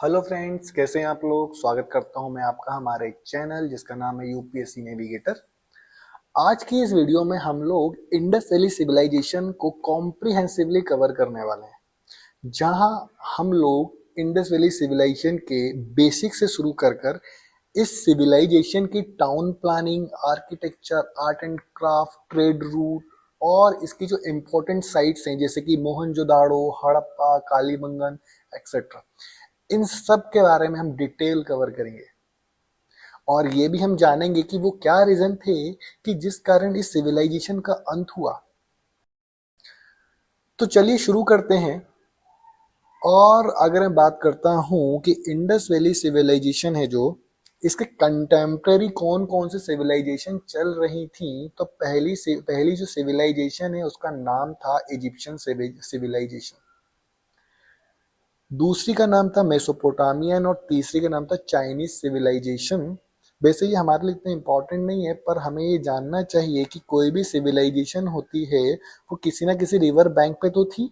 Hello friends, कैसे हैं आप लोग। स्वागत करता हूं मैं आपका हमारे चैनल जिसका नाम है यूपीएससी नेविगेटर। आज की इस वीडियो में हम लोग इंडस वैली सिविलाइजेशन को कॉम्प्रिहेंसिवली कवर करने वाले हैं, जहां हम लोग इंडस वैली सिविलाइजेशन के बेसिक से शुरू कर इस सिविलाइजेशन की town planning, architecture, art and craft, trade route और इसकी जो इम्पोर्टेंट साइट्स हैं जैसे कि मोहनजोदाड़ो, हड़प्पा, कालीबंगन एक्सेट्रा, इन सब के बारे में हम डिटेल कवर करेंगे। और ये भी हम जानेंगे कि वो क्या रीजन थे कि जिस कारण इस सिविलाइजेशन का अंत हुआ। तो चलिए शुरू करते हैं। और अगर मैं बात करता हूं कि इंडस वैली सिविलाइजेशन है जो, इसके कंटेम्प्रेरी कौन कौन से सिविलाइजेशन चल रही थी, तो पहली जो सिविलाइजेशन है उसका नाम था इजिप्शियन सिविलाइजेशन, दूसरी का नाम था मेसोपोटामियन और तीसरी का नाम था चाइनीज सिविलाइजेशन। वैसे ये हमारे लिए इतना इम्पोर्टेंट नहीं है, पर हमें ये जानना चाहिए कि कोई भी सिविलाइजेशन होती है वो किसी ना किसी रिवर बैंक पे तो थी।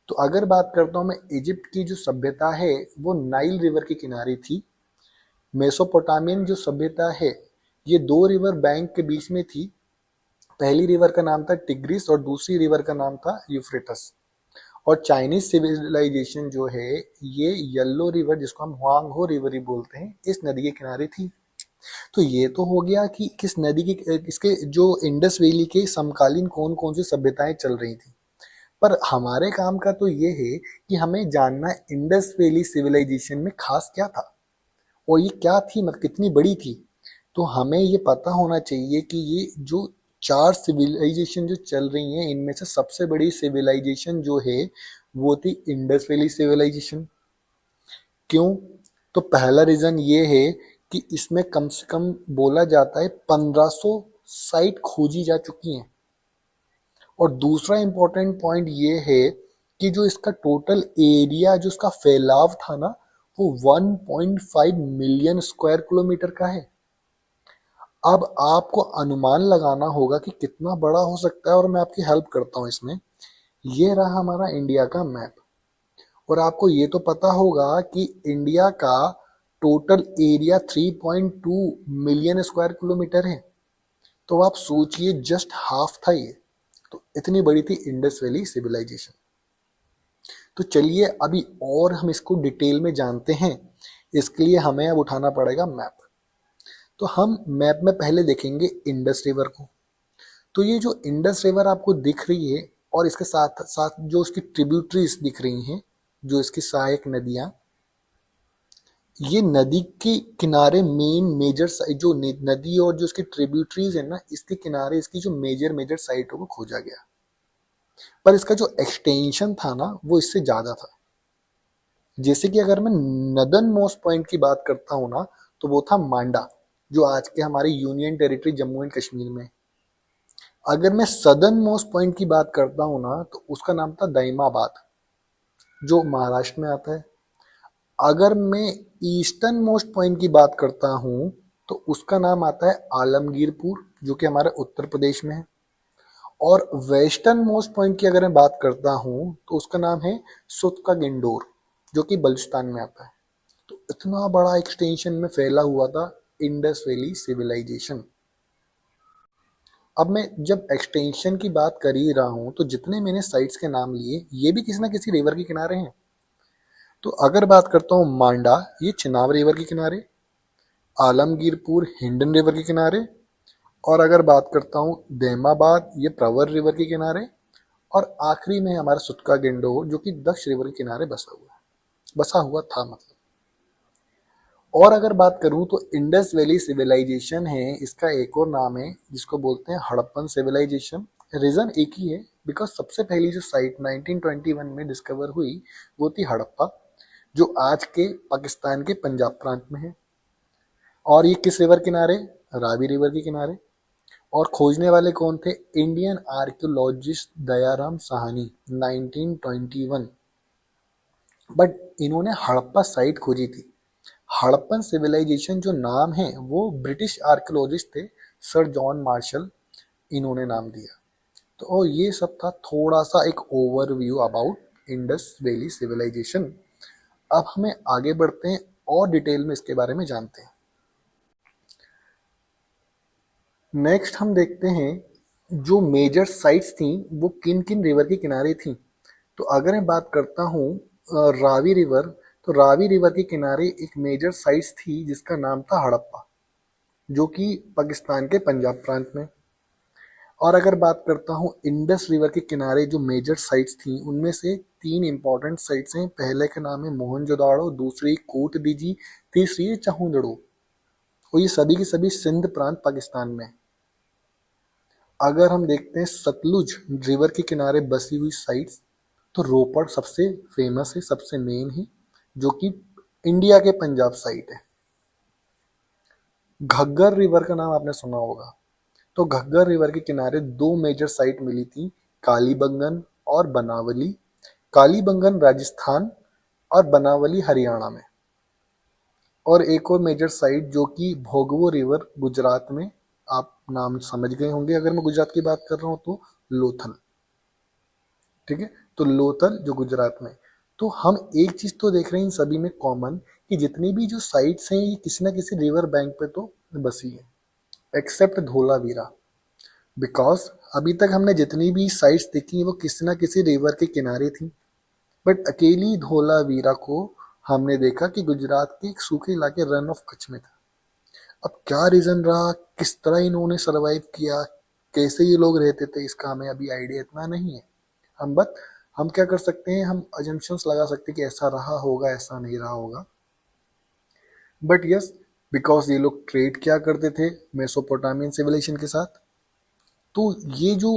तो अगर बात करता हूँ मैं, इजिप्ट की जो सभ्यता है वो नाइल रिवर के किनारे थी। मेसोपोटामियन जो सभ्यता है ये दो रिवर बैंक के बीच में थी। पहली रिवर का नाम था टिग्रिस और दूसरी रिवर का नाम था यूफ्रेटस। और चाइनीज सिविलाइजेशन जो है ये येलो रिवर, जिसको हम हुआंगहो रिवर ही बोलते हैं, इस नदी के किनारे थी। तो ये तो हो गया कि किस नदी के, इसके जो इंडस वैली के समकालीन कौन कौन सी सभ्यताएं चल रही थी। पर हमारे काम का तो ये है कि हमें जानना है इंडस वैली सिविलाइजेशन में खास क्या था और ये क्या थी, मतलब कितनी बड़ी थी। तो हमें ये पता होना चाहिए कि ये जो चार सिविलाइजेशन जो चल रही हैं इनमें से सबसे बड़ी सिविलाइजेशन जो है वो थी इंडस वैली सिविलाइजेशन। क्यों? तो पहला रीजन ये है कि इसमें कम से कम बोला जाता है 1500 साइट खोजी जा चुकी हैं। और दूसरा इंपॉर्टेंट पॉइंट ये है कि जो इसका टोटल एरिया, जो इसका फैलाव था ना, वो 1.5 मिलियन स्क्वायर किलोमीटर का है। अब आपको अनुमान लगाना होगा कि कितना बड़ा हो सकता है, और मैं आपकी हेल्प करता हूँ इसमें। ये रहा हमारा इंडिया का मैप। और आपको ये तो पता होगा कि इंडिया का total area 3.2 million square kilometre है। तो आप सोचिए, जस्ट हाफ था ये। तो इतनी बड़ी थी इंडस वैली सिविलाइजेशन। तो चलिए अभी और हम इसको डिटेल में जानते हैं। इसके लिए हमें अब उठाना पड़ेगा मैप। तो हम मैप में पहले देखेंगे इंडस रिवर को। तो ये जो इंडस रिवर आपको दिख रही है और इसके साथ साथ जो उसकी ट्रिब्यूटरीज दिख रही हैं, जो इसकी सहायक नदियां, ये नदी के किनारे मेन मेजर जो नदी और जो इसकी ट्रिब्यूटरीज है ना, इसके किनारे इसकी जो मेजर मेजर साइटों को खोजा गया। पर इसका जो एक्सटेंशन था ना वो इससे ज्यादा था। जैसे कि अगर मैं नदन मोस्ट पॉइंट की बात करता हूँ ना, तो वो था मांडा, जो आज के हमारे union territory Jammu and Kashmir में। अगर मैं सदर्न मोस्ट पॉइंट की बात करता हूँ ना, तो उसका नाम था दाइमाबाद, जो महाराष्ट्र में आता है। अगर मैं ईस्टर्न मोस्ट पॉइंट की बात करता हूँ तो उसका नाम आता है आलमगीरपुर, जो कि हमारे उत्तर प्रदेश में है। और वेस्टर्न मोस्ट पॉइंट की अगर मैं बात करता हूँ तो उसका नाम है सुतका गिंडोर, जो कि बलूचिस्तान में आता है। तो इतना बड़ा एक्सटेंशन में फैला हुआ था इंडस वैली सिविलाइजेशन। अब मैं जब एक्सटेंशन की बात कर ही रहा हूँ, तो जितने मैंने साइट्स के नाम लिए ये भी किसी ना किसी रिवर के किनारे हैं। तो अगर बात करता हूँ मांडा, ये चिनाब रिवर के किनारे, आलमगीरपुर हिंडन रिवर के किनारे, और अगर बात करता हूँ दैमाबाद, ये प्रवर रिवर के किनारे, और आखिरी में हमारा सुतका गेंडो, जो कि दक्ष रिवर के किनारे बसा हुआ था मतलब। और अगर बात करूं तो इंडस वैली सिविलाइजेशन है, इसका एक और नाम है जिसको बोलते हैं हड़प्पन सिविलाइजेशन। रीजन एक ही है, बिकॉज सबसे पहली जो साइट 1921 में डिस्कवर हुई वो थी हड़प्पा, जो आज के पाकिस्तान के पंजाब प्रांत में है। और ये किस रिवर किनारे? रावी रिवर के किनारे। और खोजने वाले कौन थे? Indian archaeologist Dayaram Sahni, 1921। But इन्होंने हड़प्पा साइट खोजी थी। हड़प्पन सिविलाइजेशन जो नाम है वो ब्रिटिश आर्कियोलॉजिस्ट थे, सर जॉन मार्शल, इन्होंने नाम दिया। तो ये सब था थोड़ा सा एक overview about Indus Valley civilisation. अब हमें आगे बढ़ते हैं और डिटेल में इसके बारे में जानते हैं। नेक्स्ट हम देखते हैं जो मेजर साइट्स थी वो किन किन रिवर के किनारे थी। तो अगर मैं बात करता हूँ रावी रिवर, तो रावी रिवर के किनारे एक मेजर साइट्स थी जिसका नाम था हड़प्पा, जो कि पाकिस्तान के पंजाब प्रांत में। और अगर बात करता हूँ इंडस रिवर के किनारे जो मेजर साइट्स थी उनमें से तीन इंपॉर्टेंट साइट्स हैं। पहले का नाम है मोहनजोदाड़ो, दूसरी कोट दीजी, तीसरी है चाहुंदड़ो। और ये सभी की सभी सिंध प्रांत पाकिस्तान में। अगर हम देखते हैं सतलुज रिवर के किनारे बसी हुई साइट्स, तो रोपड़ सबसे फेमस है, सबसे मेन है, जो कि इंडिया के पंजाब साइट है। घग्गर रिवर का नाम आपने सुना होगा। तो घग्गर रिवर के किनारे दो मेजर साइट मिली थी, कालीबंगन और बनावली। कालीबंगन राजस्थान और बनावली हरियाणा में। और एक और मेजर साइट जो कि भोगवो रिवर गुजरात में। आप नाम समझ गए होंगे अगर मैं गुजरात की बात कर रहा हूँ तो लोथल। ठीक है, तो लोथल जो गुजरात में। तो हम एक चीज तो देख रहे हैं इन सभी में कॉमन, कि जितनी भी जो साइट्स हैं ये किसी ना किसी रिवर बैंक पे तो बसी है, एक्सेप्ट धोलावीरा। बिकॉज अभी तक हमने जितनी भी साइट्स देखी हैं वो किसी ना किसी रिवर के किनारे थी, बट अकेली धोलावीरा को हमने देखा कि गुजरात के एक सूखे इलाके रन ऑफ कच्छ में था। अब क्या रीजन रहा, किस तरह इन्होंने सरवाइव किया, कैसे ये लोग रहते थे, इसका हमें अभी आइडिया इतना नहीं है। हम क्या कर सकते हैं, हम अजम्पशंस लगा सकते हैं कि ऐसा रहा होगा, ऐसा नहीं रहा होगा। बट यस, बिकॉज ये लोग ट्रेड क्या करते थे मेसोपोटामियन सिविलाइजेशन के साथ। तो ये जो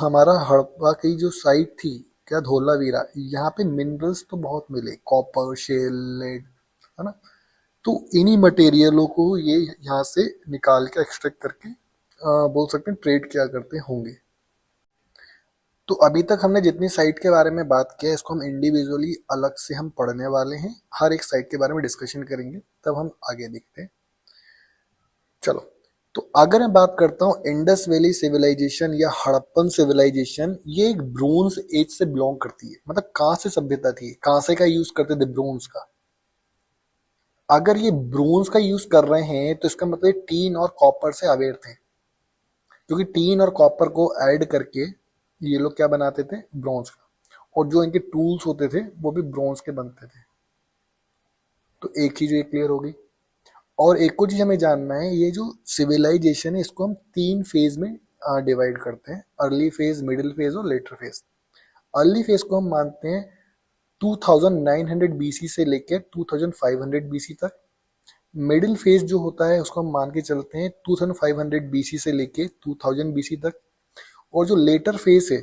हमारा हड़प्पा की जो साइट थी, क्या धोलावीरा, यहाँ पे मिनरल्स तो बहुत मिले, कॉपर, शेल, लेड, है ना। तो इन्हीं मटेरियलों को ये यहाँ से निकाल के एक्सट्रैक्ट करके बोल सकते हैं ट्रेड क्या करते होंगे। तो अभी तक हमने जितनी साइट के बारे में बात किया इसको हम इंडिविजुअली अलग से हम पढ़ने वाले हैं, हर एक साइट के बारे में डिस्कशन करेंगे, तब हम आगे देखते हैं। चलो, तो अगर मैं बात करता हूँ इंडस वैली सिविलाइजेशन या हड़प्पन सिविलाइजेशन, ये एक ब्रोंज एज से बिलोंग करती है। मतलब कांस्य सभ्यता थी, कांसे का यूज करते थे, ब्रोंज का। अगर ये ब्रोंज का यूज कर रहे हैं तो इसका मतलब टीन और कॉपर से अवेयर थे, क्योंकि टीन और कॉपर को ऐड करके ये लोग क्या बनाते थे, ब्रोंज का। और जो इनके टूल्स होते थे वो भी ब्रोंज के बनते थे। तो एक चीज ये क्लियर होगी। और एक और चीज हमें जानना है, ये जो सिविलाइजेशन है इसको हम तीन फेज में डिवाइड करते हैं, अर्ली फेज, मिडिल फेज और लेटर फेज। अर्ली फेज को हम मानते हैं 2900 बीसी से लेकर 2500 बीसी तक। मिडिल फेज जो होता है उसको हम मान के चलते हैं 2500 बीसी से लेके 2000 बीसी तक। और जो लेटर फेज है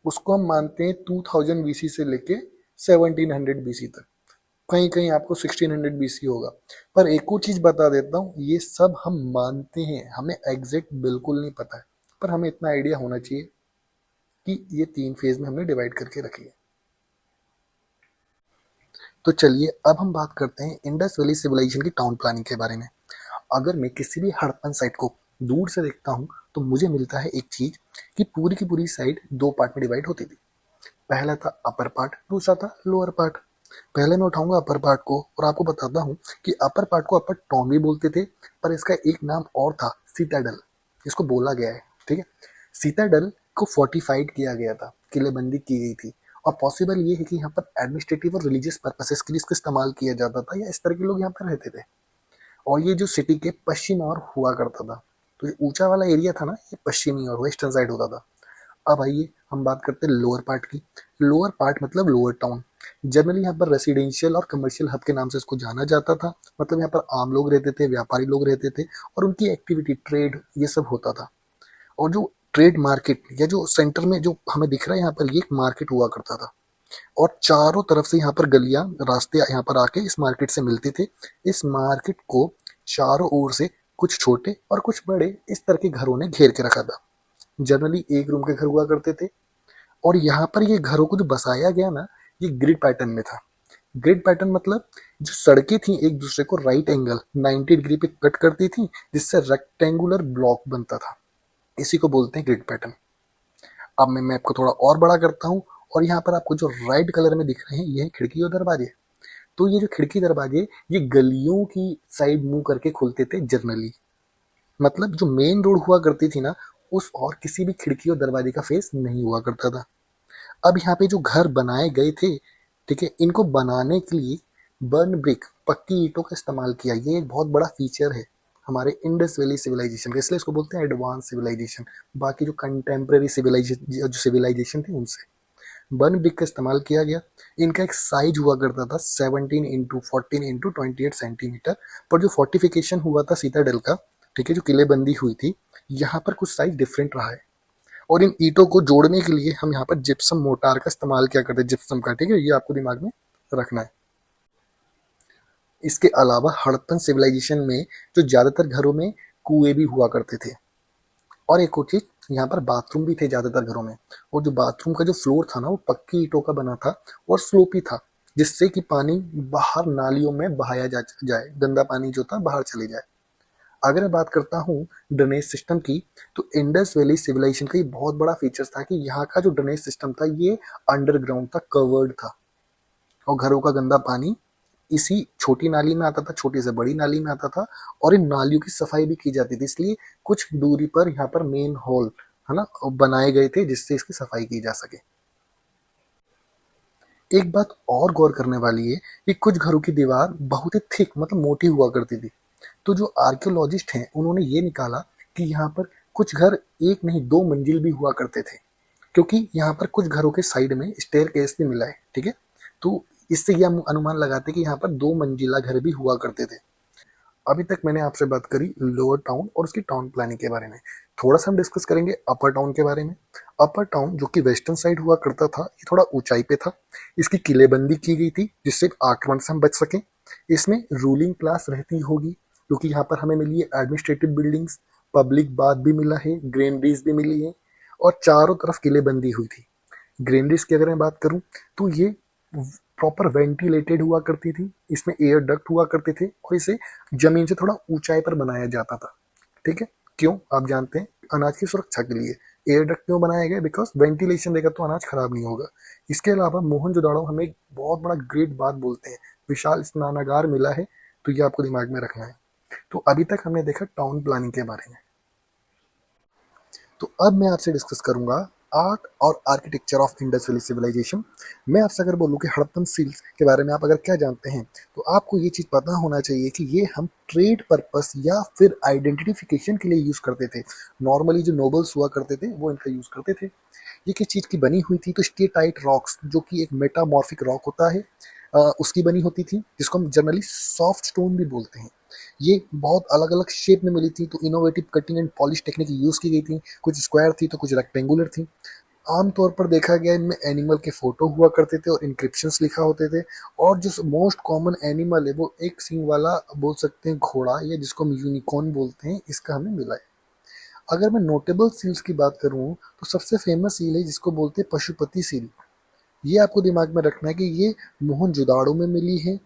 उसको हम मानते हैं 2000 बीसी से लेके 1700 बीसी तक। कहीं कहीं आपको 1600 बीसी होगा। पर एक और चीज बता देता हूँ, ये सब हम मानते हैं, हमें एग्जैक्ट बिल्कुल नहीं पता है, पर हमें इतना आइडिया होना चाहिए कि ये तीन फेज में हमने डिवाइड करके रखी है। तो चलिए अब हम बात करते हैं इंडस वैली सिविलाइजेशन की टाउन प्लानिंग के बारे में। अगर मैं किसी भी हड़प्पन साइट को दूर से देखता हूँ तो मुझे मिलता है एक चीज, कि पूरी की पूरी साइट दो पार्ट में डिवाइड होती थी। पहला था अपर पार्ट, दूसरा था लोअर पार्ट। पहले मैं उठाऊंगा अपर पार्ट को और आपको बताता हूँ कि अपर पार्ट को अपर टाउन भी बोलते थे, पर इसका एक नाम और था, सिटाडल, इसको बोला गया है। ठीक है, सिटाडल को फोर्टिफाइड किया गया था, किलेबंदी की गई थी। और पॉसिबल ये है कि यहाँ पर एडमिनिस्ट्रेटिव और रिलीजियस पर्पसेस के लिए इसका इस्तेमाल किया जाता था, या इस तरह के लोग यहाँ पर रहते थे। और ये जो सिटी के पश्चिम ओर हुआ करता था, तो ये ऊंचा वाला एरिया था ना, ये पश्चिमी और वेस्टर्न साइड होता था। अब आइए हम बात करते हैं लोअर पार्ट की। लोअर पार्ट मतलब लोअर टाउन। जनरली यहाँ पर रेसिडेंशियल और कमर्शियल हब के नाम से इसको जाना जाता था। मतलब यहाँ पर आम लोग रहते थे, व्यापारी लोग रहते थे, और उनकी एक्टिविटी, ट्रेड, ये सब होता था। और जो ट्रेड मार्केट या जो सेंटर में जो हमें दिख रहा है यहाँ पर, ये एक मार्केट हुआ करता था। और चारों तरफ से यहाँ पर गलियां, रास्ते यहाँ पर आके इस मार्केट से मिलते थे। इस मार्केट को चारों ओर से कुछ छोटे और कुछ बड़े इस तरह के घरों ने घेर के रखा था। जनरली एक रूम के घर हुआ करते थे। और यहाँ पर ये घरों को जो बसाया गया ना, ये ग्रिड पैटर्न में था। ग्रिड पैटर्न मतलब जो सड़कें थी एक दूसरे को राइट एंगल 90 डिग्री पे कट करती थी, जिससे रेक्टेंगुलर ब्लॉक बनता था। इसी को बोलते हैं ग्रिड पैटर्न। अब मैं मैप को थोड़ा और बड़ा करता हूँ, और यहाँ पर आपको जो राइट कलर में दिख रहे हैं ये है खिड़की और दरवाजे। तो ये जो खिड़की दरवाजे ये गलियों की साइड मुंह करके खुलते थे जनरली, मतलब जो मेन रोड हुआ करती थी ना, उस और किसी भी खिड़की और दरवाजे का फेस नहीं हुआ करता था। अब यहाँ पे जो घर बनाए गए थे, ठीक है, इनको बनाने के लिए बर्न ब्रिक, पक्की ईंटों का इस्तेमाल किया। ये एक बहुत बड़ा फीचर है हमारे इंडस वैली सिविलाइजेशन का, इसलिए इसको बोलते हैं एडवांस सिविलाइजेशन, बाकी जो कंटेम्प्रेरी सिविलाइजेशन जो सिविलाइजेशन थी उनसे। बर्न ब्रिक का इस्तेमाल किया गया। इनका एक साइज हुआ करता था 17 x 14 x 28 सेंटीमीटर, पर जो फोर्टिफिकेशन हुआ था सीताडेल का, ठीक है, जो किलेबंदी हुई थी, यहाँ पर कुछ साइज डिफरेंट रहा है। और इन ईंटों को जोड़ने के लिए हम यहाँ पर जिप्सम मोटार का इस्तेमाल किया करते हैं, जिप्सम का, ठीक है, ये आपको दिमाग में रखना है। इसके अलावा हड़प्पन सिविलाइजेशन में जो ज्यादातर घरों में कुएं भी हुआ करते थे। और एक और चीज, यहाँ पर बाथरूम भी थे ज्यादातर घरों में, और जो बाथरूम का जो फ्लोर था ना वो पक्की ईंटों का बना था और स्लोपी था, जिससे कि पानी बाहर नालियों में बहाया जाए, गंदा पानी जो था बाहर चले जाए। अगर मैं बात करता हूँ ड्रेनेज सिस्टम की, तो इंडस वैली सिविलाइजेशन का ये बहुत बड़ा फीचर था कि यहाँ का जो ड्रेनेज सिस्टम था ये अंडरग्राउंड था, कवर्ड था, और घरों का गंदा पानी इसी छोटी नाली में आता था, छोटी से बड़ी नाली में आता था, और इन नालियों की सफाई भी की जाती थी। इसलिए कुछ दूरी पर यहाँ पर मेन हॉल है ना बनाए गए थे जिससे इसकी सफाई की जा सके। एक बात और गौर करने वाली है कि कुछ घरों की दीवार बहुत ही थिक, मतलब मोटी हुआ करती थी। तो जो आर्कियोलॉजिस्ट हैं उन्होंने ये निकाला कि यहाँ पर कुछ घर एक नहीं दो मंजिल भी हुआ करते थे, क्योंकि यहाँ पर कुछ घरों के साइड में स्टेयर केस भी मिला है, ठीक है। तो इससे यह हम अनुमान लगाते हैं कि यहाँ पर दो मंजिला घर भी हुआ करते थे। अभी तक मैंने आपसे बात करी लोअर टाउन और उसकी टाउन प्लानिंग के बारे में। थोड़ा सा हम डिस्कस करेंगे अपर टाउन के बारे में। अपर टाउन जो कि वेस्टर्न साइड हुआ करता था, ये थोड़ा ऊंचाई पे था। इसकी किलेबंदी की गई थी जिससे आक्रमण से हम बच सकें। इसमें रूलिंग क्लास रहती होगी, क्योंकि यहाँ पर हमें मिली है एडमिनिस्ट्रेटिव बिल्डिंग्स, पब्लिक बाथ भी मिला है, ग्रेनरीज भी मिली है, और चारों तरफ किलेबंदी हुई थी। ग्रेनरीज की अगर मैं बात करूं तो ये प्रॉपर वेंटिलेटेड हुआ करती थी, इसमें एयर डक्ट हुआ करते थे, और इसे जमीन से थोड़ा ऊंचाई पर बनाया जाता था, ठीक है। क्यों आप जानते हैं, अनाज की सुरक्षा के लिए एयर डक्ट क्यों बनाया गया, बिकॉज वेंटिलेशन देगा तो अनाज खराब नहीं होगा। इसके अलावा मोहनजोदाड़ो हमें एक बहुत बड़ा ग्रेट बात बोलते हैं, विशाल स्नानागार मिला है, तो ये आपको दिमाग में रखना है। तो अभी तक हमने देखा टाउन प्लानिंग के बारे में। तो अब मैं आपसे डिस्कस करूंगा आर्ट और architecture of Indus Valley civilisation. मैं आपसे अगर बोलूं कि हड़प्पन सील्स के बारे में आप अगर क्या जानते हैं, तो आपको ये चीज़ पता होना चाहिए कि ये हम ट्रेड पर्पस या फिर आइडेंटिफिकेशन के लिए यूज़ करते थे। नॉर्मली जो नोबल्स हुआ करते थे वो इनका यूज़ करते थे। ये किस चीज़ की बनी हुई थी, तो स्टेटाइट रॉक्स, जो कि एक मेटामॉर्फिक रॉक होता है, उसकी बनी होती थी, जिसको हम जनरली सॉफ्ट स्टोन भी बोलते हैं। ये बहुत अलग अलग शेप में मिली थी, तो innovative cutting and polish technique use की गई थी। कुछ स्क्वायर थी तो कुछ रेक्टेंगुलर थी। आमतौर पर देखा गया इनमें एनिमल के फोटो हुआ करते थे और इंक्रिप्शंस लिखा होते थे। और जो मोस्ट कॉमन एनिमल है वो एक सींग वाला बोल सकते हैं घोड़ा, या जिसको हम यूनिकॉर्न बोलते हैं, इसका हमें मिला है। अगर मैं नोटेबल सील्स की बात करूं तो सबसे फेमस सील है जिसको बोलते हैं पशुपति सील। ये आपको दिमाग में रखना है कि ये मोहनजोदाड़ो में मिली है।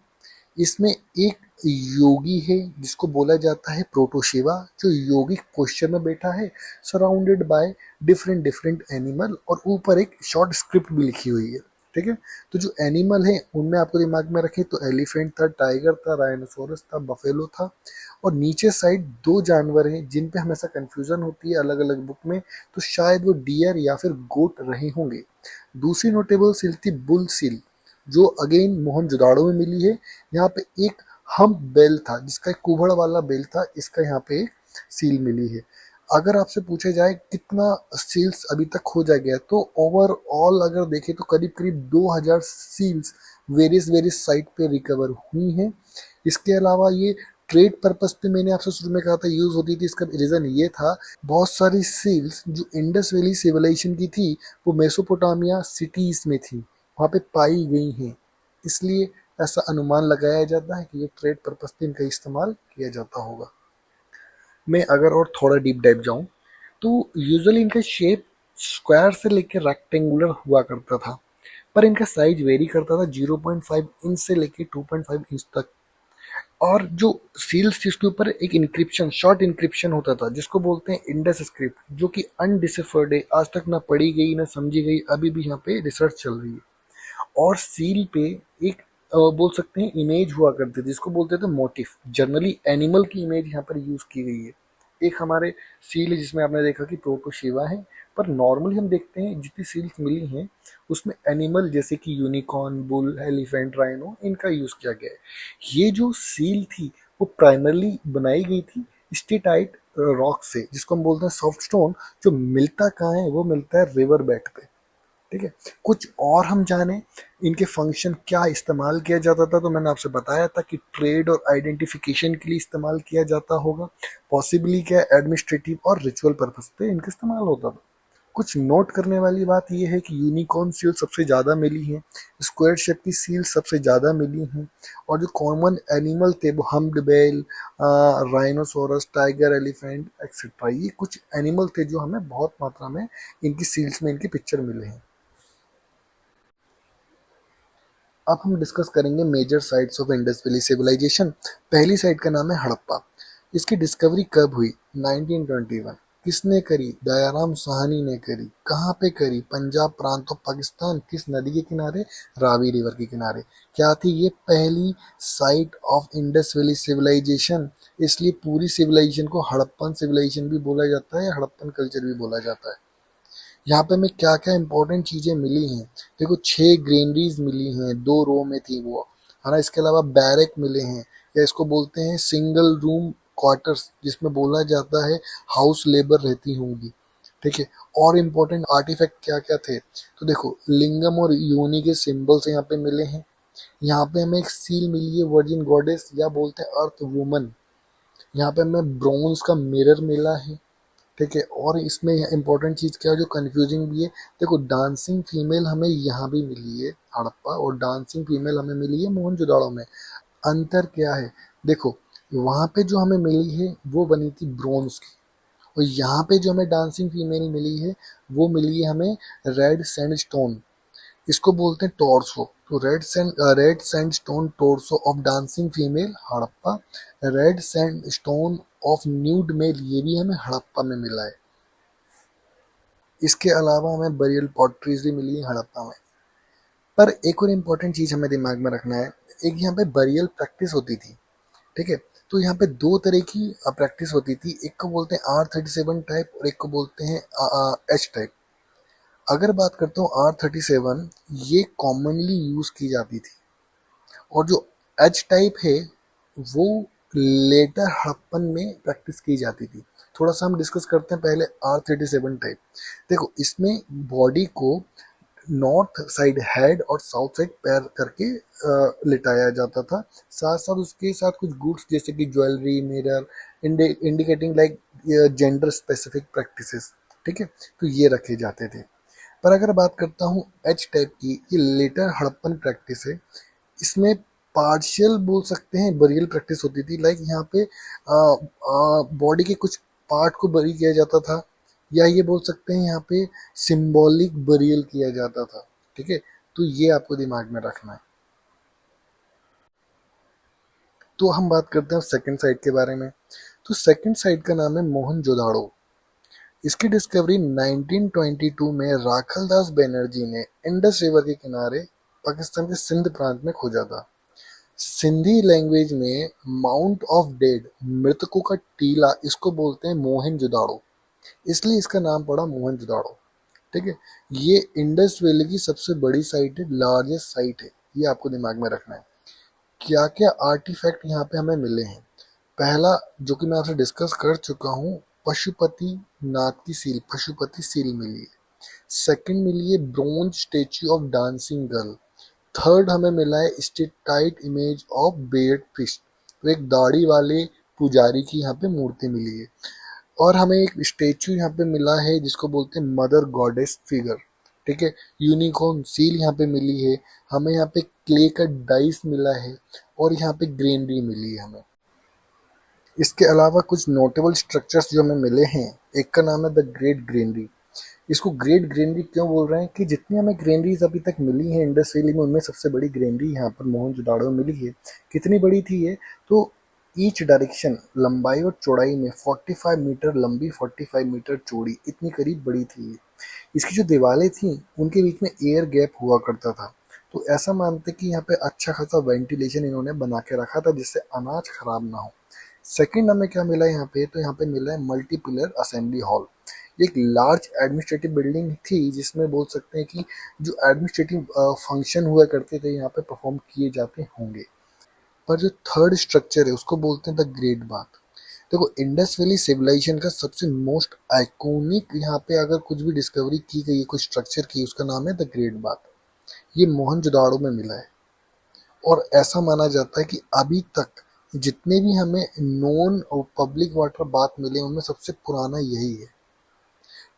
इसमें एक योगी है जिसको बोला जाता है प्रोटोशिवा, जो योगिक पोस्चर में बैठा है, surrounded by different different animal, और ऊपर एक शॉर्ट स्क्रिप्ट भी लिखी हुई है, ठीक है। तो जो एनिमल है उनमें आपको दिमाग में रखें तो एलिफेंट था, टाइगर था, राइनोसोरस था, बफेलो था। और नीचे साइड दो जानवर हैं जिन पे हमेशा कंफ्यूजन होती है अलग अलग बुक में, तो शायद वो डियर या फिर गोट रहे होंगे। दूसरी नोटेबल सील थी बुल सील, जो अगेन मोहनजोदाड़ो में मिली है। यहाँ पे एक हम बेल था जिसका एक कुबड़ वाला बेल था, इसका यहाँ पे एक सील मिली है। अगर आपसे पूछा जाए कितना सील्स अभी तक खोजा गया, तो ओवरऑल अगर देखें तो करीब करीब 2000 सील्स वेरियस वेरियस साइट पे रिकवर हुई हैं। इसके अलावा ये ट्रेड पर्पस पे मैंने आपसे शुरू में कहा था यूज होती थी। इसका रीजन ये था, बहुत सारी सील्स जो इंडस वैली सिविलाइजेशन की थी वो मेसोपोटामिया सिटीज में थी, वहाँ पे पाई गई हैं। इसलिए ऐसा अनुमान लगाया जाता है कि ये ट्रेड पर्पस पे इनका इस्तेमाल किया जाता होगा। मैं अगर और थोड़ा डीप डाइव जाऊं तो यूजुअली इनका शेप स्क्वायर से लेकर रेक्टेंगुलर हुआ करता था, पर इनका साइज वेरी करता था 0.5 इंच से लेकर 2.5 इंच तक। और जो सील्स थी उसके ऊपर एक इंक्रिप्शन, शॉर्ट इंक्रिप्शन होता था जिसको बोलते हैं इंडस स्क्रिप्ट, जो कि अनडिसिफर्ड है, आज तक ना पढ़ी गई ना समझी गई, अभी भी यहाँ पे रिसर्च चल रही है। और सील पे एक बोल सकते हैं इमेज हुआ करती थी, जिसको बोलते थे मोटिफ। जनरली एनिमल की इमेज यहाँ पर यूज की गई है। एक हमारे सील है जिसमें आपने देखा कि प्रोटोशिवा है, पर नॉर्मली हम देखते हैं जितनी सील्स मिली हैं उसमें एनिमल जैसे कि यूनिकॉर्न, बुल, एलिफेंट, राइनो, इनका यूज किया गया है। ये जो सील थी वो प्राइमरली बनाई गई थी स्टेटाइट रॉक से, जिसको हम बोलते हैं सॉफ्ट स्टोन, जो मिलता कहाँ है, वो मिलता है रिवर बेड पे। ठीक है, कुछ और हम जाने इनके फंक्शन क्या इस्तेमाल किया जाता था, तो मैंने आपसे बताया था कि ट्रेड और आइडेंटिफिकेशन के लिए इस्तेमाल किया जाता होगा, पॉसिबली क्या एडमिनिस्ट्रेटिव और रिचुअल पर्पस पे इनका इस्तेमाल होता था। कुछ नोट करने वाली बात यह है कि यूनिकॉर्न सील सबसे ज़्यादा मिली हैं, स्क्वायर शेप की सील सबसे ज़्यादा मिली हैं, और जो कॉमन एनिमल थे वो humped bull, rhinoceros, tiger, elephant etcetera, ये कुछ एनिमल थे जो हमें बहुत मात्रा में इनकी सील्स में इनके पिक्चर मिले हैं। अब हम डिस्कस करेंगे major sites of Indus Valley civilisation. पहली साइट का नाम है हड़प्पा। इसकी डिस्कवरी कब हुई? 1921। किसने करी? दयाराम साहनी ने करी। कहाँ पे करी? पंजाब प्रांत ऑफ पाकिस्तान। किस नदी के किनारे? रावी रिवर के किनारे। क्या थी ये? पहली site of Indus Valley civilisation. इसलिए पूरी सिविलाइजेशन को हड़प्पन सिविलाइजेशन भी बोला जाता है, हड़प्पन कल्चर भी बोला जाता है। यहाँ पे हमें क्या क्या इंपॉर्टेंट चीजें मिली हैं? देखो, 6 ग्रेनरीज मिली हैं, 2 रो में थी वो, है ना। इसके अलावा बैरक मिले हैं, या इसको बोलते हैं सिंगल रूम क्वार्टर्स, जिसमें बोला जाता है हाउस लेबर रहती होंगी। ठीक है, और इम्पोर्टेंट आर्टिफैक्ट क्या क्या थे, तो देखो लिंगम और योनि के सिंबल्स यहाँ पे मिले हैं। यहाँ पे हमें एक सील मिली है वर्जिन गॉडेस, या बोलते हैं अर्थ वुमन। यहाँ पे हमें ब्रॉन्ज का मिरर मिला है। ठीक है, और इसमें इंपॉर्टेंट चीज़ क्या है जो कंफ्यूजिंग भी है, देखो डांसिंग फीमेल हमें यहाँ भी मिली है हड़प्पा, और डांसिंग फीमेल हमें मिली है मोहनजोदाड़ो में। अंतर क्या है? देखो, वहाँ पे जो हमें मिली है वो बनी थी ब्रोंज की, और यहाँ पे जो हमें डांसिंग फीमेल मिली है वो मिली है हमें रेड सैंडस्टोन, इसको बोलते हैं टोर्सो। तो red sandstone torso of dancing female Harappa, red sandstone of nude male, ये भी हमें हड़प्पा में मिला है। इसके अलावा हमें बरियल पॉटरीज भी मिली है हड़प्पा में। पर एक और इम्पोर्टेंट चीज हमें दिमाग में रखना है, एक यहाँ पे बरियल प्रैक्टिस होती थी। ठीक है, तो यहाँ पे 2 तरह की प्रैक्टिस होती थी, एक को बोलते हैं R37 टाइप और एक को बोलते हैं H टाइप। अगर बात करता हूँ R37, ये कॉमनली यूज की जाती थी, और जो H टाइप है वो लेटर हड़प्पन में प्रैक्टिस की जाती थी। थोड़ा सा हम डिस्कस करते हैं पहले R37 टाइप। देखो, इसमें बॉडी को नॉर्थ साइड हेड और साउथ साइड पैर करके लिटाया जाता था। साथ साथ उसके साथ कुछ गुड्स जैसे कि jewellery, mirror, indicating like gender specific practices. ठीक है, तो ये रखे जाते थे। पर अगर बात करता हूँ एच टाइप की, ये लेटर हड़प्पन प्रैक्टिस है। इसमें पार्शियल बोल सकते हैं बरियल प्रैक्टिस होती थी, लाइक यहाँ पे बॉडी के कुछ पार्ट को बरी किया जाता था, या ये बोल सकते हैं यहाँ पे सिंबॉलिक बरियल किया जाता था। ठीक है, तो ये आपको दिमाग में रखना है। तो हम बात करते हैं सेकंड साइट के बारे में। तो सेकंड साइट का नाम है मोहनजोदाड़ो। इसकी डिस्कवरी 1922 में राखलदास बनर्जी ने इंडस रिवर के किनारे पाकिस्तान के सिंध प्रांत में खोजा था। सिंधी लैंग्वेज में माउंट ऑफ डेड, मृतकों का टीला, इसको बोलते हैं मोहनजोदाड़ो, इसलिए इसका नाम पड़ा मोहनजोदाड़ो। ठीक है, ये इंडस वैली की सबसे बड़ी साइट है, लार्जेस्ट साइट है, ये आपको दिमाग में रखना है। क्या क्या आर्टिफैक्ट यहाँ पे हमें मिले हैं? पहला, जो कि मैं आपसे डिस्कस कर चुका हूँ, पशुपति नाथ की सील, पशुपति सील मिली है। सेकंड मिली है bronze statue of dancing girl. Third हमें मिला है steatite image of Baird priest, तो एक दाढ़ी वाले पुजारी की यहाँ पे मूर्ति मिली है। और हमें एक स्टेचू यहाँ पे मिला है जिसको बोलते हैं मदर गॉडेस फिगर। ठीक है, यूनिकॉर्न सील यहाँ पे मिली है। हमें यहाँ पे क्ले का डाइस मिला है, और यहाँ पे ग्रेनरी मिली है हमें। इसके अलावा कुछ नोटेबल स्ट्रक्चर्स जो हमें मिले हैं, एक का नाम है द ग्रेट ग्रेनरी। इसको ग्रेट ग्रेनरी क्यों बोल रहे हैं कि जितनी हमें ग्रेनरीज अभी तक मिली हैं इंडस वैली में, उनमें सबसे बड़ी ग्रेनरी यहाँ पर मोहनजोदाड़ो में मिली है। कितनी बड़ी थी ये? तो ईच डायरेक्शन, लंबाई और चौड़ाई में 45 मीटर लंबी, 45 मीटर चौड़ी, इतनी करीब बड़ी थी ये। इसकी जो दीवारें थी उनके बीच में एयर गैप हुआ करता था, तो ऐसा मानते कि यहाँ पे अच्छा खासा वेंटिलेशन इन्होंने बना के रखा था जिससे अनाज खराब ना हो। सेकंड हमें क्या मिला यहाँ पे, तो यहाँ पे मिला है मल्टी पिलर असेंबली हॉल। एक लार्ज एडमिनिस्ट्रेटिव बिल्डिंग थी जिसमें बोल सकते हैं कि जो एडमिनिस्ट्रेटिव फंक्शन हुआ करते थे यहाँ पे परफॉर्म किए जाते होंगे। पर जो थर्ड स्ट्रक्चर है उसको बोलते हैं द ग्रेट बाथ। देखो इंडस वैली सिविलाइजेशन का सबसे मोस्ट आइकॉनिक यहाँ पे अगर कुछ भी डिस्कवरी की गई है, कुछ स्ट्रक्चर की, उसका नाम है द ग्रेट बाथ। ये मोहनजोदाड़ो में मिला है और ऐसा माना जाता है कि अभी तक जितने भी हमें नॉन पब्लिक वाटर बाथ मिले उनमें सबसे पुराना यही है।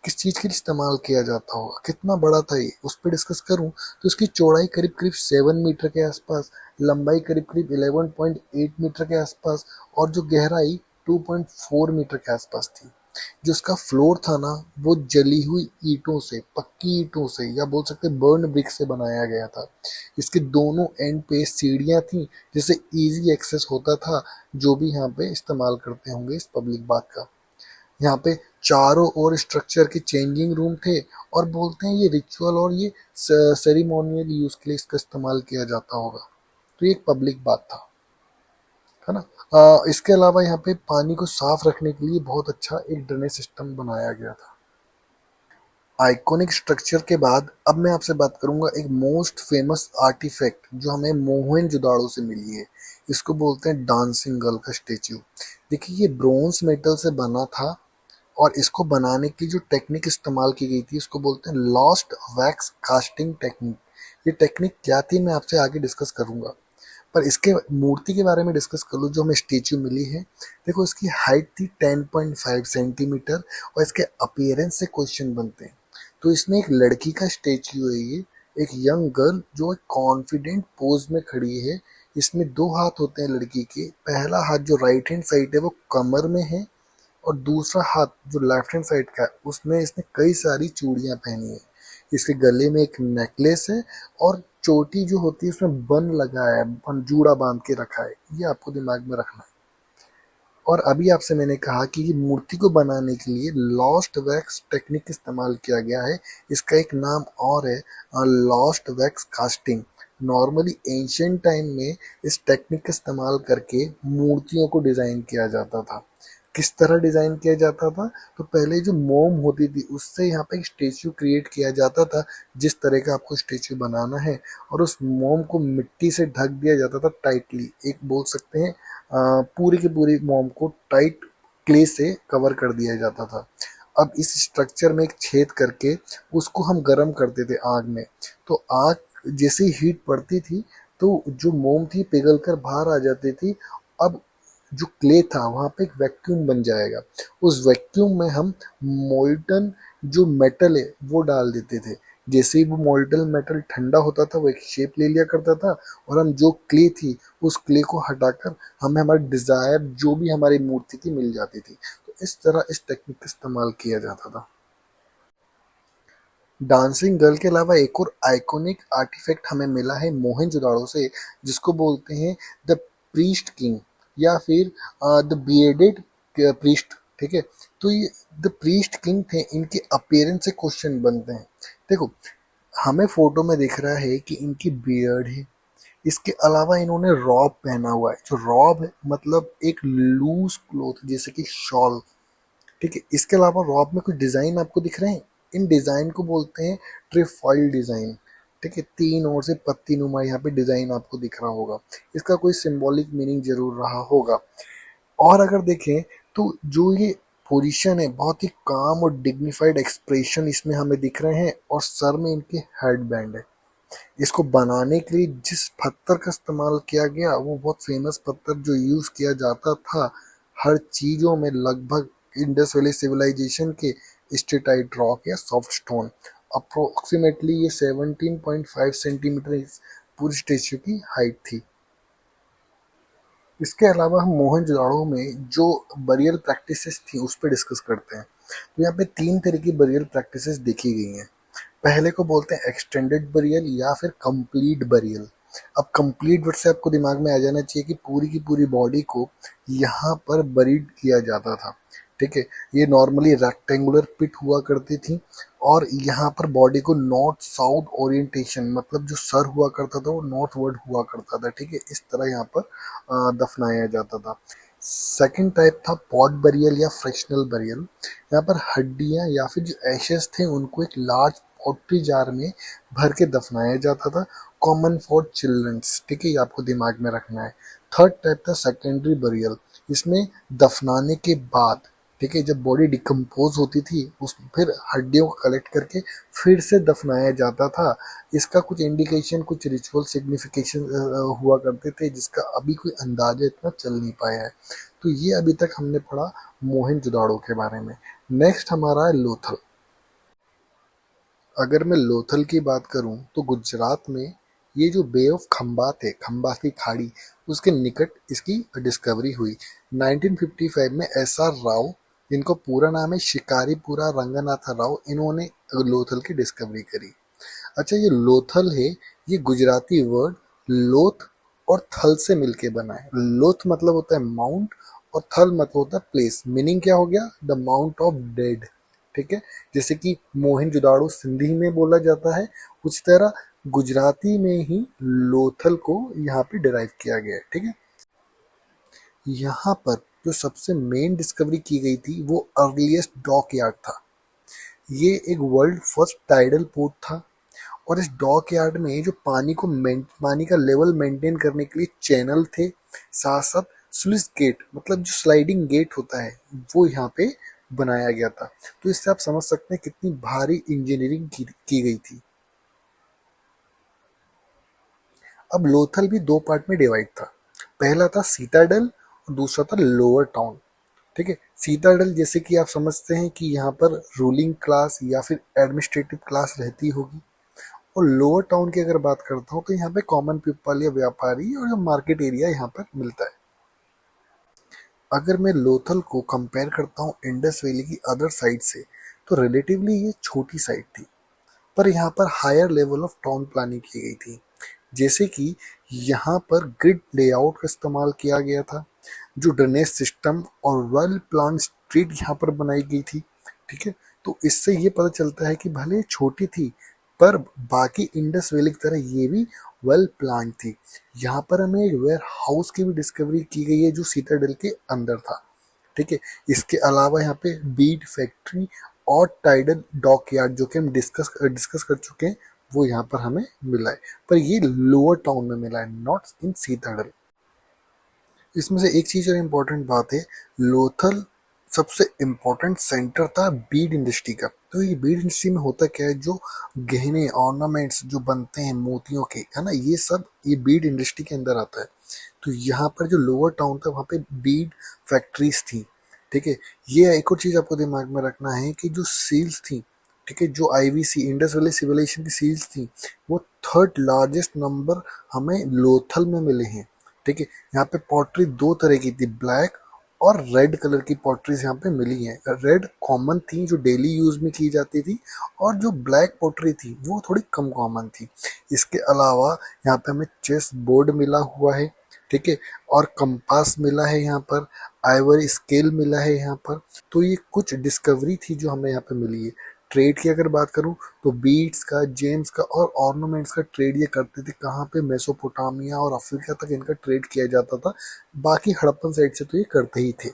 किस चीज़ के लिए इस्तेमाल किया जाता होगा, कितना बड़ा था ये, उस पर डिस्कस करूं तो इसकी चौड़ाई करीब करीब 7 मीटर के आसपास, लंबाई करीब करीब 11.8 मीटर के आसपास और जो गहराई 2.4 मीटर के आसपास थी। जो उसका फ्लोर था ना वो जली हुई ईंटों से, पक्की ईंटों से या बोल सकते बर्न ब्रिक से बनाया गया था। इसके दोनों एंड पे सीढ़ियां थी जिससे इजी एक्सेस होता था, जो भी यहाँ पे इस्तेमाल करते होंगे इस पब्लिक बाथ का। यहाँ पे चारों ओर स्ट्रक्चर के चेंजिंग रूम थे और बोलते हैं ये रिचुअल और ये सेरिमोनियल यूज के लिए इसका इस्तेमाल किया जाता होगा। तो ये एक पब्लिक बात था, है ना। इसके अलावा यहाँ पे पानी को साफ रखने के लिए बहुत अच्छा एक ड्रेनेज सिस्टम बनाया गया था। आइकॉनिक स्ट्रक्चर के बाद अब मैं आपसे बात करूंगा एक मोस्ट फेमस आर्टिफैक्ट जो हमें मोहनजोदाड़ो से मिली है। इसको बोलते हैं डांसिंग गर्ल का स्टेच्यू। देखिए ये ब्रोंज मेटल से बना था और इसको बनाने की जो टेक्निक इस्तेमाल की गई थी उसको बोलते हैं लॉस्ट वैक्स कास्टिंग टेक्निक। ये टेक्निक क्या थी मैं आपसे आगे डिस्कस करूंगा, पर इसके मूर्ति के बारे में डिस्कस कर लो जो हमें स्टेच्यू मिली है। देखो इसकी हाइट थी 10.5 सेंटीमीटर और इसके अपीयरेंस से क्वेश्चन बनते हैं। तो इसमें एक लड़की का स्टेच्यू है ये, एक यंग गर्ल जो एक कॉन्फिडेंट पोज में खड़ी है। इसमें दो हाथ होते हैं लड़की के, पहला हाथ जो राइट हैंड साइड है वो कमर में है और दूसरा हाथ जो लेफ्ट हैंड साइड का है उसमें इसने कई सारी चूड़ियां पहनी है। इसके गले में एक नेकलेस है और चोटी जो होती है उसमें बन लगा है, बन जूड़ा बांध के रखा है। ये आपको दिमाग में रखना है। और अभी आपसे मैंने कहा कि ये मूर्ति को बनाने के लिए लॉस्ट वैक्स टेक्निक इस्तेमाल किया गया है। इसका एक नाम और है lost wax casting. Normally ancient time में इस टेक्निक का इस्तेमाल करके मूर्तियों को डिजाइन किया जाता था। किस तरह डिजाइन किया जाता था, तो पहले जो मोम होती थी उससे यहाँ पे एक स्टेच्यू क्रिएट किया जाता था जिस तरह का आपको स्टेच्यू बनाना है, और उस मोम को मिट्टी से ढक दिया जाता था टाइटली। एक बोल सकते हैं पूरी की पूरी मोम को टाइट क्ले से कवर कर दिया जाता था। अब इस स्ट्रक्चर में एक छेद करके उसको हम गर्म करते थे आग में। तो आग जैसे ही हीट पड़ती थी तो जो मोम थी पिघल कर बाहर आ जाती थी। अब जो क्ले था वहां पे एक वैक्यूम बन जाएगा। उस वैक्यूम में हम मोल्टन जो मेटल है वो डाल देते थे। जैसे ही वो मोल्टन मेटल ठंडा होता था वो एक शेप ले लिया करता था और हम जो क्ले थी उस क्ले को हटाकर हमें हमारी डिजायर जो भी हमारी मूर्ति थी मिल जाती थी। तो इस तरह इस टेक्निक का इस्तेमाल किया जाता था। डांसिंग गर्ल के अलावा एक और आइकॉनिक आर्टिफैक्ट हमें मिला है मोहनजोदाड़ो से जिसको बोलते हैं द प्रीस्ट किंग या फिर द बियर्डेड प्रीस्ट। ठीक है, तो ये द प्रीस्ट किंग थे, इनके अपीयरेंस से क्वेश्चन बनते हैं। देखो हमें फोटो में दिख रहा है कि इनकी बियर्ड है, इसके अलावा इन्होंने रॉब पहना हुआ है। जो रॉब है मतलब एक लूज क्लोथ जैसे कि शॉल। ठीक है, इसके अलावा रॉब में कुछ डिजाइन आपको दिख रहे हैं, इन डिजाइन को बोलते हैं ट्रिफॉइल डिजाइन। ठीक है, तीन ओर से पत्ती नुमा यहाँ पे डिजाइन आपको दिख रहा होगा, इसका कोई सिंबॉलिक मीनिंग जरूर रहा होगा। और अगर देखें तो जो ये पोजीशन है बहुत ही काम और डिग्निफाइड एक्सप्रेशन इसमें हमें दिख रहे हैं और सर में इनके हेड बैंड है। इसको बनाने के लिए जिस पत्थर का इस्तेमाल किया गया वो बहुत फेमस पत्थर जो यूज किया जाता था हर चीजों में लगभग इंडस वैली सिविलाइजेशन के स्टेटाइट रॉक या सॉफ्ट स्टोन। अप्रोक्सीमेटली ये 17.5 सेंटीमीटर इस पूरी स्टेच्यू की हाइट थी। इसके अलावा हम मोहनजोदाड़ो में जो बरियल प्रैक्टिसेस थी उस पर डिस्कस करते हैं। तो यहाँ पे तीन तरह की बरियल प्रैक्टिसेस देखी गई हैं। पहले को बोलते हैं एक्सटेंडेड बरियल या फिर कंप्लीट बरियल। अब कंप्लीट वर्ड से आपको दिमाग में आ जाना चाहिए कि पूरी की पूरी बॉडी को यहाँ पर बरीड किया जाता था। ठीक है। ये नॉर्मली रेक्टेंगुलर पिट हुआ करती थी और यहाँ पर बॉडी को नॉर्थ साउथ ओरिएंटेशन, मतलब जो सर हुआ करता था वो नॉर्थवर्ड हुआ करता था, ठीक है। इस तरह यहाँ पर दफनाया जाता था। सेकंड टाइप था पॉट बरियल या फ्रैक्शनल बरियल। यहाँ पर हड्डियां या फिर जो एशेस थे उनको एक लार्ज पॉटरी जार में भर के दफनाया जाता था, कॉमन फॉर चिल्ड्रंस, ठीक है। ये आपको दिमाग में रखना है। थर्ड टाइप था सेकेंडरी बरियल। इसमें दफनाने के बाद, ठीक है, जब बॉडी डिकम्पोज होती थी उस फिर हड्डियों को कलेक्ट करके फिर से दफनाया जाता था। इसका कुछ इंडिकेशन, कुछ रिचुअल सिग्निफिकेशन हुआ करते थे जिसका अभी कोई अंदाजा इतना चल नहीं पाया है। तो ये अभी तक हमने पढ़ा मोहनजोदाड़ो के बारे में। नेक्स्ट हमारा है लोथल। अगर मैं लोथल की बात करूं तो गुजरात में ये जो बे ऑफ खंबात है, खंबात की खाड़ी, उसके निकट इसकी डिस्कवरी हुई 1955 में। एस आर राव, जिनको पूरा नाम है शिकारीपुरा रंगनाथ राव, इन्होंने लोथल की डिस्कवरी करी। अच्छा, ये लोथल है, ये गुजराती वर्ड लोथ और थल से मिलके बना है। लोथ मतलब होता है माउंट और थल मतलब होता है प्लेस। मीनिंग क्या हो गया? द माउंट ऑफ डेड, ठीक है। जैसे कि मोहनजोदाड़ो सिंधी में बोला जाता है, उसी तरह गुजराती में ही लोथल को यहाँ पे डिराइव किया गया है, ठीक है। यहाँ पर जो सबसे मेन डिस्कवरी की गई थी वो अर्लीस्ट डॉक यार्ड था। ये एक वर्ल्ड फर्स्ट टाइडल पोर्ट था और इस डॉक यार्ड में जो पानी का लेवल मेंटेन करने के लिए चैनल थे, साथ साथ स्लुइस गेट, मतलब जो स्लाइडिंग गेट होता है, वो यहाँ पे बनाया गया था। तो इससे आप समझ सकते हैं कितनी भारी इंजीनियरिंग की गई थी। अब लोथल भी दो पार्ट में डिवाइड था। पहला था सीताडल और दूसरा था लोअर टाउन, ठीक है। सीताडल जैसे कि आप समझते हैं कि यहाँ पर रूलिंग क्लास या फिर एडमिनिस्ट्रेटिव क्लास रहती होगी, और लोअर टाउन की अगर बात करता हूँ तो यहाँ पे कॉमन पीपल या व्यापारी और जो मार्केट एरिया यहाँ पर मिलता है। अगर मैं लोथल को कंपेयर करता हूँ इंडस वैली की अदर साइड से, तो रिलेटिवली ये छोटी साइड थी, पर यहाँ पर higher level of town planning की गई थी। जैसे कि यहाँ पर ग्रिड लेआउट का इस्तेमाल किया गया था, जो ड्रेनेज सिस्टम और वेल प्लान स्ट्रीट यहाँ पर बनाई गई थी, ठीक है। तो इससे ये पता चलता है कि भले छोटी थी पर बाकी इंडस वैली की तरह ये भी वेल प्लान थी। यहाँ पर हमें एक वेयर हाउस की भी डिस्कवरी की गई है जो सीताडेल के अंदर था, ठीक है। इसके अलावा यहाँ पे बीड फैक्ट्री और टाइडल डॉक यार्ड, जो कि हम डिस्कस कर चुके हैं, वो यहाँ पर हमें मिला है, पर ये लोअर टाउन में मिला है, नॉट इन सीताडल। इसमें से एक चीज और इम्पोर्टेंट बात है, लोथल सबसे इम्पोर्टेंट सेंटर था बीड इंडस्ट्री का। तो ये बीड इंडस्ट्री में होता क्या है, जो गहने ऑर्नामेंट्स जो बनते हैं मोतियों के, है ना, ये सब ये बीड इंडस्ट्री के अंदर आता है। तो यहाँ पर जो लोअर टाउन था वहाँ पे बीड फैक्ट्रीज थी, ठीक है। ये एक और चीज आपको दिमाग में रखना है कि जो सील्स थी, ठीक है, जो आईवीसी इंडस वैली सिविलाइजेशन की सील्स थी, वो थर्ड लार्जेस्ट नंबर हमें लोथल में मिले हैं, ठीक है। यहाँ पे पॉटरी दो तरह की थी, ब्लैक और रेड कलर की पॉटरीज यहाँ पे मिली हैं। रेड कॉमन थी जो डेली यूज में की जाती थी, और जो ब्लैक पॉटरी थी वो थोड़ी कम कॉमन थी। इसके अलावा यहाँ पे हमें चेस बोर्ड मिला हुआ है, ठीक है, और कंपास मिला है यहाँ पर, आइवरी स्केल मिला है यहाँ पर। तो ये कुछ डिस्कवरी थी जो हमें यहाँ पे मिली है। ट्रेड की अगर बात करूं तो बीड्स का, जेम्स का और ऑर्नामेंट्स का ट्रेड ये करते थे कहाँ पे, मेसोपोटामिया और अफ्रीका तक इनका ट्रेड किया जाता था। बाकी हड़प्पन साइड से तो ये करते ही थे।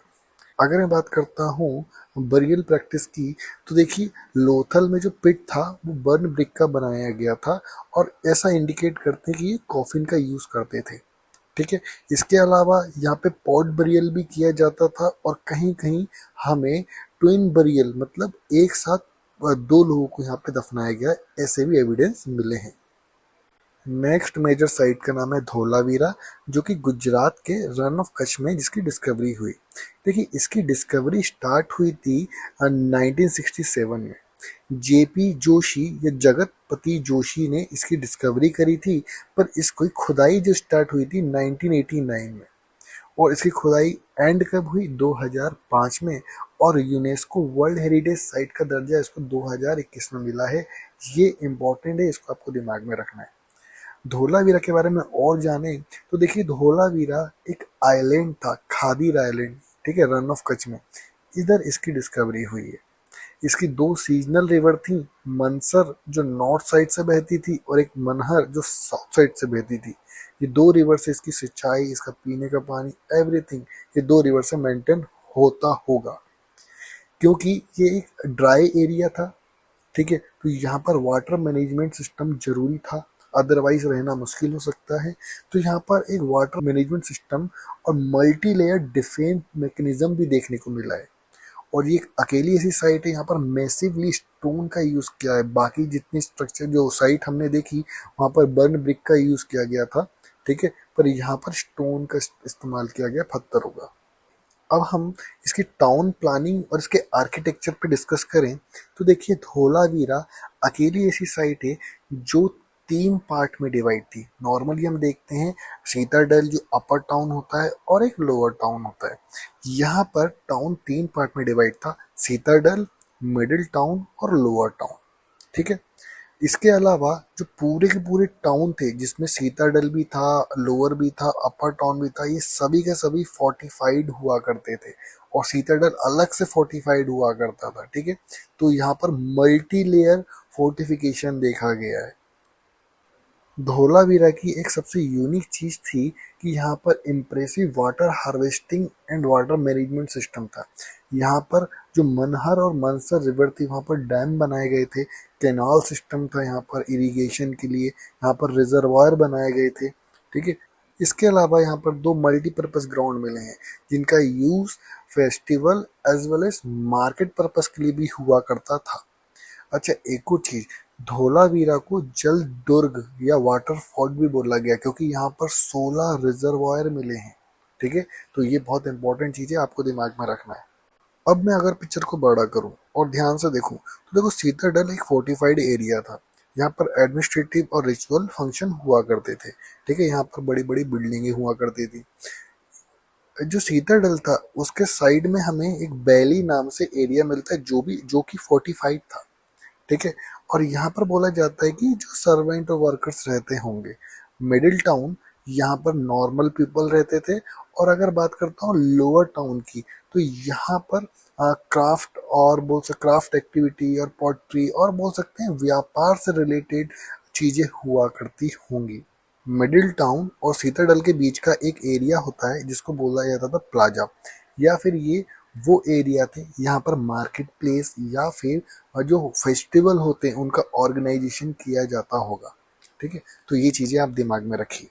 अगर मैं बात करता हूँ बरियल प्रैक्टिस की, तो देखिए लोथल में जो पिट था वो बर्न ब्रिक का बनाया गया था, और ऐसा इंडिकेट करते हैं कि ये कॉफिन का यूज करते थे, ठीक है। इसके अलावा यहाँ पे पॉट बरियल भी किया जाता था, और कहीं कहीं हमें ट्विन बरियल, मतलब एक साथ दो लोगों को यहाँ पे दफनाया गया है, ऐसे भी एविडेंस मिले हैं। नेक्स्ट मेजर साइट का नाम है धोलावीरा, जो कि गुजरात के रन ऑफ कच्छ में जिसकी डिस्कवरी हुई। देखिए इसकी डिस्कवरी स्टार्ट हुई थी 1967 में। जेपी जोशी या जगतपति जोशी ने इसकी डिस्कवरी करी थी, पर इसकी खुदाई जो स्टार्ट हुई थी 1989 में, और इसकी खुदाई एंड कब हुई, 2005 में, और यूनेस्को वर्ल्ड हेरिटेज साइट का दर्जा इसको 2021 में मिला है। ये इम्पोर्टेंट है, इसको आपको दिमाग में रखना है। धोलावीरा के बारे में और जाने तो देखिए धोलावीरा एक आइलैंड था, खादीर आइलैंड, ठीक है, रन ऑफ कच्छ में। इधर इसकी डिस्कवरी हुई है। इसकी दो सीजनल रिवर थी, मनसर जो नॉर्थ साइड से बहती थी और एक मनहर जो साउथ साइड से बहती थी। ये दो रिवर से इसकी सिंचाई, इसका पीने का पानी, एवरीथिंग ये दो रिवर से मेंटेन होता होगा, क्योंकि ये एक ड्राई एरिया था। ठीक है, तो यहाँ पर वाटर मैनेजमेंट सिस्टम जरूरी था, अदरवाइज रहना मुश्किल हो सकता है। तो यहाँ पर एक वाटर मैनेजमेंट सिस्टम और मल्टी लेयर डिफेंस मैकेनिज्म भी देखने को मिला है। और ये एक अकेली ऐसी साइट है, यहाँ पर मैसिवली स्टोन का यूज किया है। बाकी जितनी स्ट्रक्चर जो साइट हमने देखी वहाँ पर बर्न ब्रिक का यूज किया गया था, ठीक है, पर यहाँ पर स्टोन का इस्तेमाल किया गया, पत्थरों का। अब हम इसकी टाउन प्लानिंग और इसके आर्किटेक्चर पे डिस्कस करें तो देखिए, धोलावीरा अकेली ऐसी साइट है जो तीन पार्ट में डिवाइड थी। नॉर्मली हम देखते हैं सीताडल जो अपर टाउन होता है और एक लोअर टाउन होता है। यहाँ पर टाउन तीन पार्ट में डिवाइड था, सीताडल, मिडिल टाउन और लोअर टाउन। ठीक है, इसके अलावा जो पूरे के पूरे टाउन थे जिसमें सीताडल भी था, लोअर भी था, अपर टाउन भी था, ये सभी के सभी फोर्टिफाइड हुआ करते थे और सीताडल अलग से फोर्टिफाइड हुआ करता था। ठीक है, तो यहाँ पर मल्टी लेयर फोर्टिफिकेशन देखा गया है। धोलावीरा की एक सबसे यूनिक चीज थी कि यहाँ पर impressive water harvesting and water management system था। यहाँ पर जो मनहर और मनसर रिवर थी वहाँ पर डैम बनाए गए थे, कैनाल सिस्टम था यहाँ पर इरिगेशन के लिए, यहाँ पर रिजर्वायर बनाए गए थे। ठीक है, इसके अलावा यहाँ पर दो मल्टीपर्पज ग्राउंड मिले हैं जिनका use festival as well as market purpose के लिए भी हुआ करता था। अच्छा, एक और चीज, धोलावीरा को जल दुर्ग या वाटरफॉल भी बोला गया क्योंकि यहाँ पर 16 रिजर्वायर मिले हैं। ठीक है, तो ये बहुत इंपॉर्टेंट चीज है, आपको दिमाग में रखना है। अब मैं अगर पिक्चर को बड़ा करूं और ध्यान से देखूं तो देखो, सीताडल एक फोर्टिफाइड एरिया था। यहाँ पर एडमिनिस्ट्रेटिव और रिचुअल फंक्शन हुआ करते थे। ठीक है, यहाँ पर बड़ी बड़ी बिल्डिंगें हुआ करती थी। जो सीताडल था उसके साइड में हमें एक बैली नाम से एरिया मिलता है जो कि फोर्टिफाइड था। ठीक है, और यहाँ पर बोला जाता है कि जो सर्वेंट और वर्कर्स रहते होंगे। मिडिल टाउन, यहाँ पर नॉर्मल पीपल रहते थे। और अगर बात करता हूँ लोअर टाउन की, तो यहाँ पर क्राफ्ट और क्राफ्ट एक्टिविटी और पॉटरी और बोल सकते हैं व्यापार से रिलेटेड चीजें हुआ करती होंगी। मिडिल टाउन और सीताडल के बीच का एक एरिया होता है जिसको बोला जाता था प्लाजा, या फिर ये वो एरिया थे यहाँ पर मार्केट प्लेस या फिर जो फेस्टिवल होते हैं उनका ऑर्गेनाइजेशन किया जाता होगा। ठीक है, तो ये चीजें आप दिमाग में रखिए।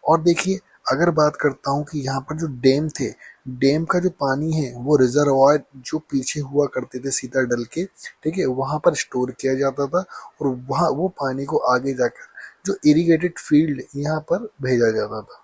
और देखिए, अगर बात करता हूँ कि यहाँ पर जो डैम थे, डैम का जो पानी है वो रिजर्वायर जो पीछे हुआ करते थे सीताडल के, ठीक है, वहां पर स्टोर किया जाता था और वहाँ वो पानी को आगे जाकर जो इरिगेटेड फील्ड यहाँ पर भेजा जाता था।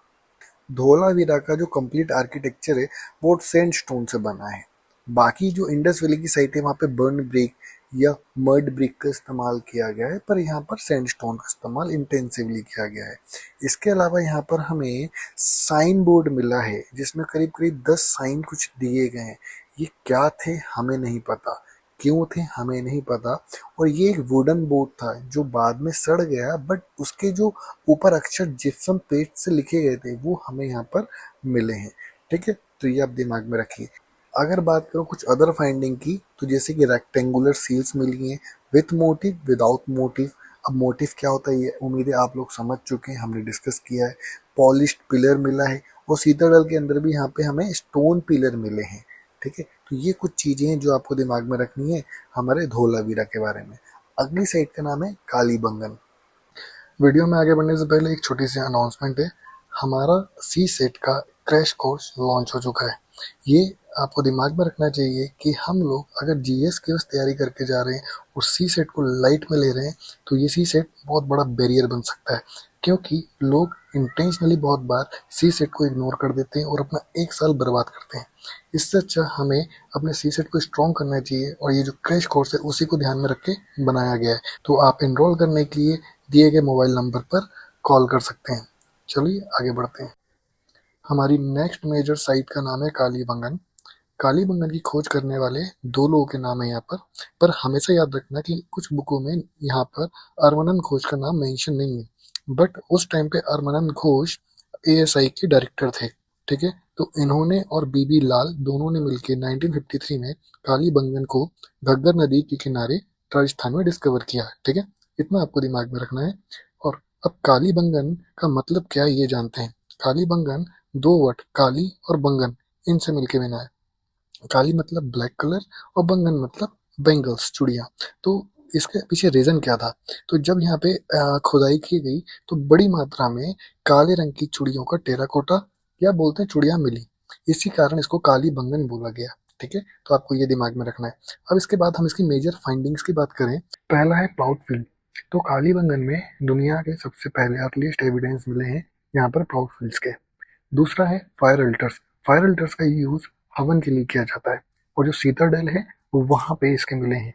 धोलावीरा का जो कंप्लीट आर्किटेक्चर है वो सैंडस्टोन से बना है। बाकी जो इंडस वैली की साइट है वहाँ पे बर्न ब्रिक या मड ब्रिक का इस्तेमाल किया गया है, पर यहाँ पर सैंडस्टोन का इस्तेमाल इंटेंसिवली किया गया है। इसके अलावा यहाँ पर हमें साइन बोर्ड मिला है जिसमें करीब करीब 10 साइन कुछ दिए गए हैं। ये क्या थे हमें नहीं पता, क्यों थे हमें नहीं पता। और ये एक वुडन बोर्ड था जो बाद में सड़ गया, बट उसके जो ऊपर अक्षर जिप्सम पेस्ट से लिखे गए थे वो हमें यहाँ पर मिले हैं। ठीक है, तो ये आप दिमाग में रखिए। अगर बात करो कुछ अदर फाइंडिंग की, तो जैसे कि रेक्टेंगुलर सील्स मिली हैं विथ मोटिव, विदाउट मोटिव। अब मोटिव क्या होता है ये उम्मीद है आप लोग समझ चुके हैं, हमने डिस्कस किया है। पॉलिश्ड पिलर मिला है और सीताडल के अंदर भी यहाँ पे हमें स्टोन पिलर मिले हैं। ठीक है, तो ये कुछ चीजें हैं जो आपको दिमाग में रखनी है हमारे धोलावीरा के बारे में। अगली साइट का नाम है कालीबंगन। वीडियो में आगे बढ़ने से पहले एक छोटी सी अनाउंसमेंट है, हमारा सी सेट का क्रैश कोर्स लॉन्च हो चुका है। ये आपको दिमाग में रखना चाहिए कि हम लोग अगर जीएस की बस तैयारी करके जा रहे हैं और सी सेट को लाइट में ले रहे हैं तो ये सी सेट बहुत बड़ा बैरियर बन सकता है, क्योंकि लोग इंटेंशनली बहुत बार सी सेट को इग्नोर कर देते हैं और अपना एक साल बर्बाद करते हैं। इससे अच्छा हमें अपने सी सेट को स्ट्रॉन्ग करना चाहिए और ये जो क्रैश कोर्स है उसी को ध्यान में रख के बनाया गया है। तो आप एनरोल करने के लिए दिए गए मोबाइल नंबर पर कॉल कर सकते हैं। चलिए आगे बढ़ते हैं। हमारी नेक्स्ट मेजर साइट का नाम है कालीबंगन। कालीबंगन की खोज करने वाले दो लोगों के नाम है यहाँ पर हमेशा याद रखना कि कुछ बुकों में यहाँ पर अरवनंद घोष का नाम मेंशन नहीं है, बट उस टाइम पे अरवनंद घोष एएसआई के डायरेक्टर थे। ठीक है, तो इन्होंने और बीबी लाल दोनों ने मिलकर 1953 में कालीबंगन को घग्गर नदी के किनारे राजस्थान में डिस्कवर किया। ठीक है, इतना आपको दिमाग में रखना है। और अब कालीबंगन का मतलब क्या है ये जानते हैं। कालीबंगन दो वर्ड काली और बंगन इनसे मिलके बना है। काली मतलब ब्लैक कलर और बंगन मतलब बेंगल्स, चूड़ियाँ। तो इसके पीछे रीजन क्या था। तो जब यहाँ पे खुदाई की गई तो बड़ी मात्रा में काले रंग की चूड़ियों का टेराकोटा या बोलते हैं चूड़ियाँ मिली। इसी कारण इसको काली बंगन बोला गया। ठीक है, तो आपको ये दिमाग में रखना है। अब इसके बाद हम इसकी मेजर फाइंडिंग्स की बात करें। पहला है प्राउड फील्ड। तो कालीबंगन में दुनिया के सबसे पहले अर्लीस्ट एविडेंस मिले हैं यहाँ पर प्राउड फील्ड्स के। दूसरा है फायर अल्टर्स। फायर अल्टर्स का यूज हवन के लिए किया जाता है और जो सीताडेल है वो वहां पे इसके मिले हैं।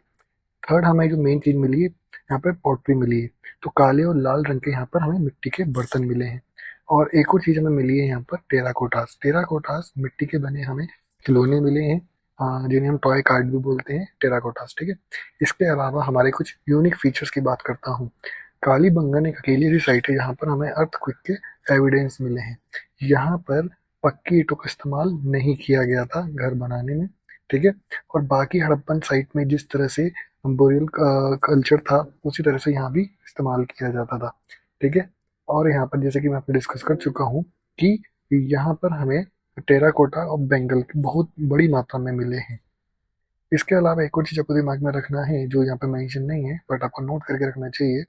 थर्ड हमें जो मेन चीज मिली है यहाँ पे पॉटरी मिली है। तो काले और लाल रंग के यहाँ पर हमें मिट्टी के बर्तन मिले हैं। और एक और चीज हमें मिली है यहाँ पर टेराकोटास। टेराकोटास मिट्टी के बने हमें खिलौने मिले हैं, जिन्हें हम टॉय कार्ड भी बोलते हैं, टेराकोटास। ठीक है, इसके अलावा हमारे कुछ यूनिक फीचर्स की बात करता हूँ। कालीबंगन एक अकेली ऐसी साइट है जहाँ पर हमें अर्थक्वेक के एविडेंस मिले हैं। यहाँ पर पक्की ईंटों का इस्तेमाल नहीं किया गया था घर बनाने में। ठीक है, और बाकी हड़प्पन साइट में जिस तरह से बोरियल कल्चर था उसी तरह से यहाँ भी इस्तेमाल किया जाता था। ठीक है, और यहाँ पर जैसे कि मैं आपको डिस्कस कर चुका हूँ कि यहाँ पर हमें टेराकोटा और बेंगल बहुत बड़ी मात्रा में मिले हैं। इसके अलावा एक और चीज आपको दिमाग में रखना है जो यहाँ पे मेंशन नहीं है बट आपको नोट करके रखना चाहिए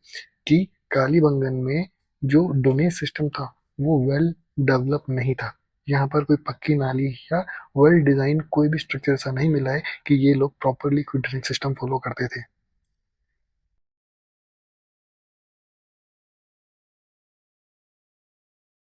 कि कालीबंगन में जो ड्रेनेज सिस्टम था वो वेल डेवलप नहीं था। यहाँ पर कोई पक्की नाली या वेल डिजाइन कोई भी स्ट्रक्चर ऐसा नहीं मिला है कि ये लोग प्रॉपरली कोई ड्रेनेज सिस्टम फॉलो करते थे।